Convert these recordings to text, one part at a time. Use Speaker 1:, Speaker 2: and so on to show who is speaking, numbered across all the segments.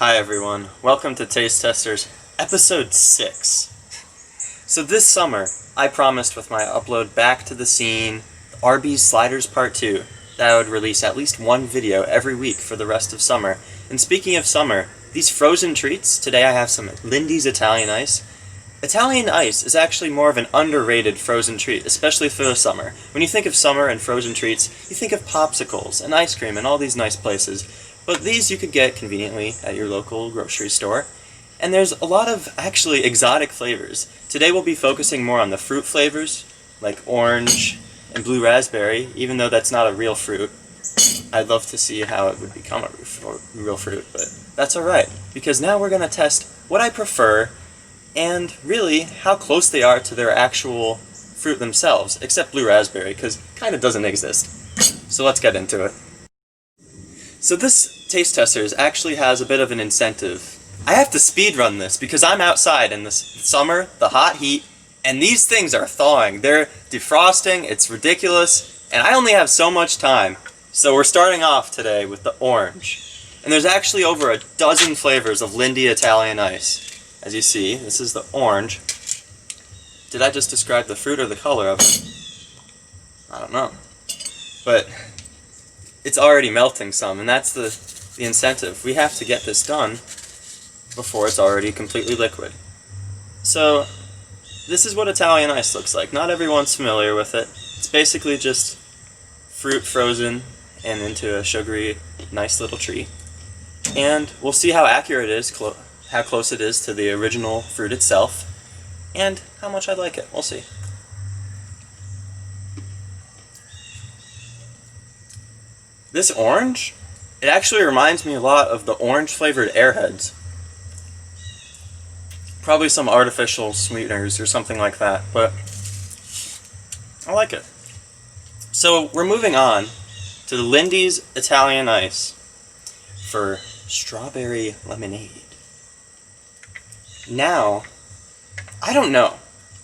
Speaker 1: Hi everyone, welcome to Taste Testers episode 6. So this summer, I promised with my upload back to the scene, Arby's Sliders Part 2, that I would release at least one video every week for the rest of summer. And speaking of summer, these frozen treats, today I have some Lindy's Italian Ice. Italian Ice is actually more of an underrated frozen treat, especially for the summer. When you think of summer and frozen treats, you think of popsicles and ice cream and all these nice places. But these you could get conveniently at your local grocery store. And there's a lot of actually exotic flavors. Today we'll be focusing more on the fruit flavors, like orange and blue raspberry, even though that's not a real fruit. I'd love to see how it would become a real fruit, but that's alright, because now we're going to test what I prefer and really how close they are to their actual fruit themselves, except blue raspberry, because it kind of doesn't exist. So let's get into it. So this Taste Testers actually has a bit of an incentive. I have to speed run this because I'm outside in the summer, the hot heat, and these things are thawing. They're defrosting, it's ridiculous, and I only have so much time. So we're starting off today with the orange. And there's actually over a dozen flavors of Lindy Italian Ice. As you see, this is the orange. Did I just describe the fruit or the color of it? I don't know. But it's already melting some, and that's the incentive. We have to get this done before it's already completely liquid. So this is what Italian Ice looks like. Not everyone's familiar with it. It's basically just fruit frozen and into a sugary, nice little treat. And we'll see how accurate it is, how close it is to the original fruit itself, and how much I like it. We'll see. This orange, it actually reminds me a lot of the orange-flavored Airheads. Probably some artificial sweeteners or something like that, but I like it. So we're moving on to the Lindy's Italian Ice for strawberry lemonade. Now, I don't know.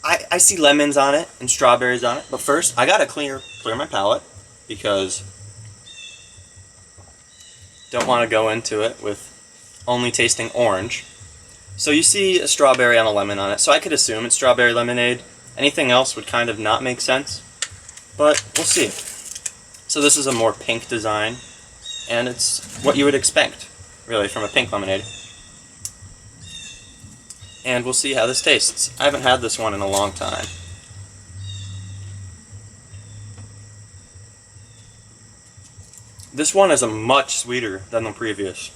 Speaker 1: I see lemons on it and strawberries on it, but first I gotta clear my palate because don't want to go into it with only tasting orange. So you see a strawberry and a lemon on it, so I could assume it's strawberry lemonade. Anything else would kind of not make sense, but we'll see. So this is a more pink design, and it's what you would expect, really, from a pink lemonade. And we'll see how this tastes. I haven't had this one in a long time. This one is a much sweeter than the previous.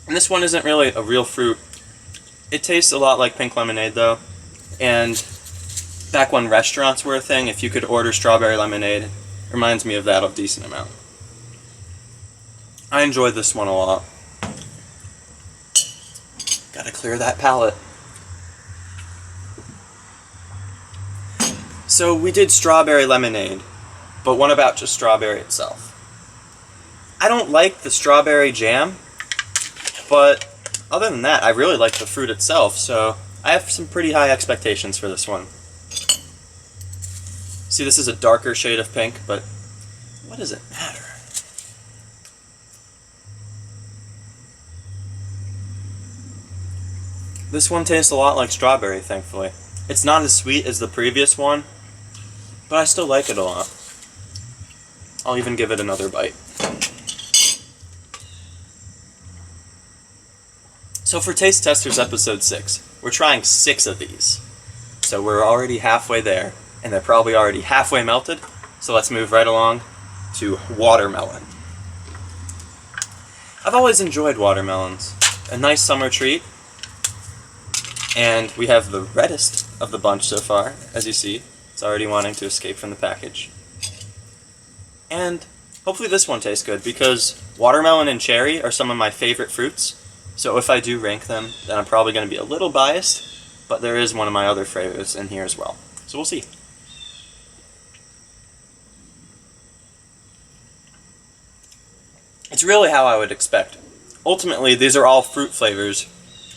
Speaker 1: And this one isn't really a real fruit. It tastes a lot like pink lemonade though. And back when restaurants were a thing, if you could order strawberry lemonade, it reminds me of that a decent amount. I enjoyed this one a lot. Gotta clear that palate. So we did strawberry lemonade. But what about just strawberry itself? I don't like the strawberry jam, but other than that, I really like the fruit itself, so I have some pretty high expectations for this one. See, this is a darker shade of pink, but what does it matter? This one tastes a lot like strawberry, thankfully. It's not as sweet as the previous one, but I still like it a lot. I'll even give it another bite. So for Taste Testers episode 6, we're trying 6 of these. So we're already halfway there, and they're probably already halfway melted, so let's move right along to watermelon. I've always enjoyed watermelons. A nice summer treat, and we have the reddest of the bunch so far, as you see. It's already wanting to escape from the package. And hopefully this one tastes good, because watermelon and cherry are some of my favorite fruits, so if I do rank them, then I'm probably going to be a little biased, but there is one of my other favorites in here as well. So we'll see. It's really how I would expect. Ultimately, these are all fruit flavors,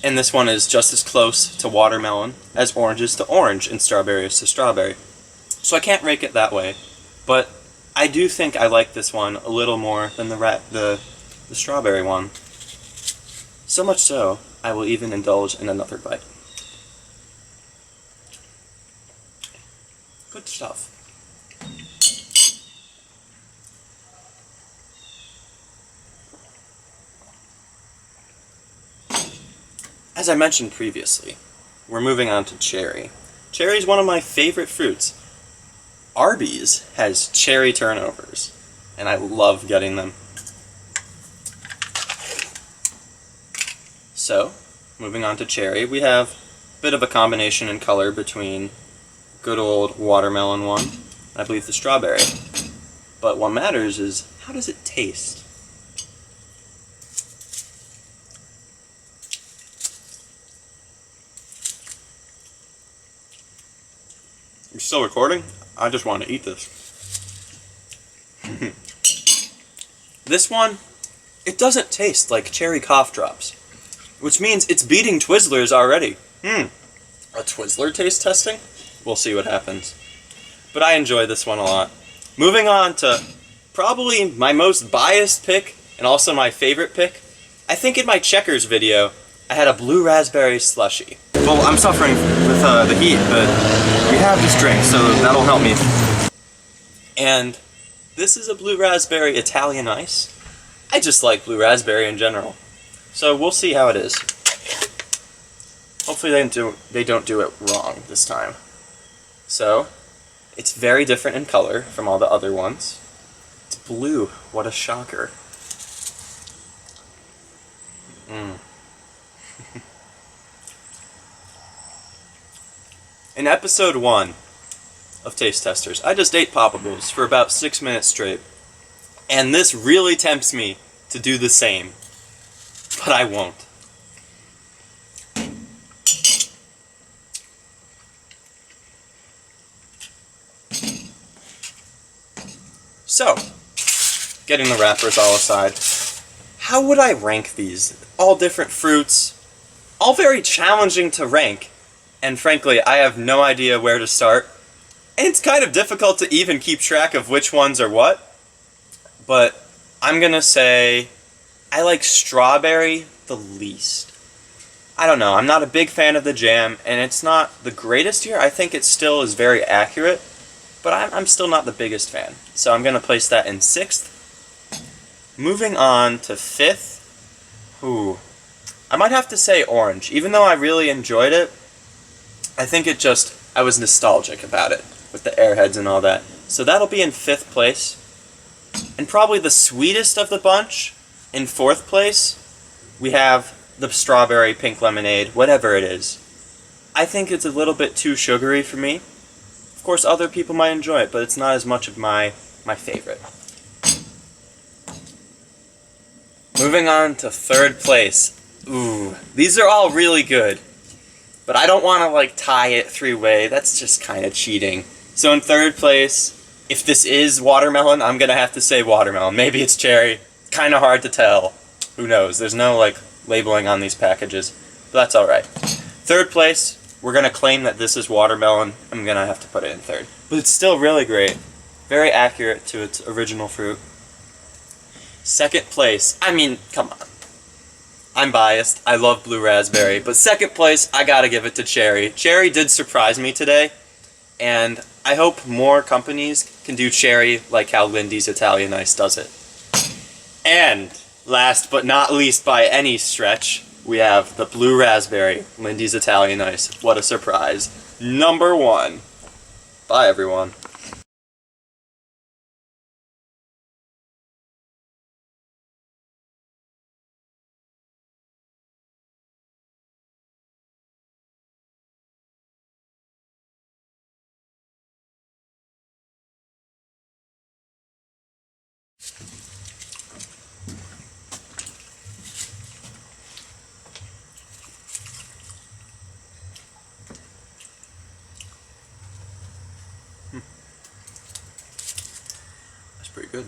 Speaker 1: and this one is just as close to watermelon as orange is to orange and strawberry is to strawberry. So I can't rank it that way, but I do think I like this one a little more than the the strawberry one. So much so, I will even indulge in another bite. Good stuff. As I mentioned previously, we're moving on to cherry. Cherry is one of my favorite fruits. Arby's has cherry turnovers, and I love getting them. So, moving on to cherry, we have a bit of a combination in color between good old watermelon one, and I believe the strawberry. But what matters is, how does it taste? You're still recording? I just want to eat this. This one, it doesn't taste like cherry cough drops, which means it's beating Twizzlers already. A Twizzler taste testing? We'll see what happens. But I enjoy this one a lot. Moving on to probably my most biased pick, and also my favorite pick. I think in my Checkers video, I had a blue raspberry slushie. Well, I'm suffering with the heat, but we have this drink, so that'll help me. And this is a blue raspberry Italian ice. I just like blue raspberry in general. So we'll see how it is. Hopefully they don't do it wrong this time. So, it's very different in color from all the other ones. It's blue. What a shocker. In episode 1 of Taste Testers, I just ate Poppables for about 6 minutes straight. And this really tempts me to do the same. But I won't. So, getting the wrappers all aside, how would I rank these? All different fruits, all very challenging to rank. And frankly, I have no idea where to start. And it's kind of difficult to even keep track of which ones are what. But I'm gonna say I like strawberry the least. I don't know, I'm not a big fan of the jam, and it's not the greatest here. I think it still is very accurate, but I'm still not the biggest fan. So I'm gonna place that in 6th. Moving on to 5th. I might have to say orange. Even though I really enjoyed it, I think I was nostalgic about it, with the airheads and all that. So that'll be in 5th place. And probably the sweetest of the bunch, in 4th place, we have the strawberry pink lemonade, whatever it is. I think it's a little bit too sugary for me. Of course, other people might enjoy it, but it's not as much of my favorite. Moving on to 3rd place. These are all really good. But I don't want to, tie it 3-way. That's just kind of cheating. So in 3rd place, if this is watermelon, I'm going to have to say watermelon. Maybe it's cherry. Kind of hard to tell. Who knows? There's no, labeling on these packages. But that's alright. 3rd place, we're going to claim that this is watermelon. I'm going to have to put it in 3rd. But it's still really great. Very accurate to its original fruit. 2nd place, I mean, come on. I'm biased. I love blue raspberry. But 2nd place, I gotta give it to cherry. Cherry did surprise me today. And I hope more companies can do cherry like how Lindy's Italian Ice does it. And last but not least by any stretch, we have the blue raspberry, Lindy's Italian Ice. What a surprise. Number 1. Bye, everyone. That's pretty good.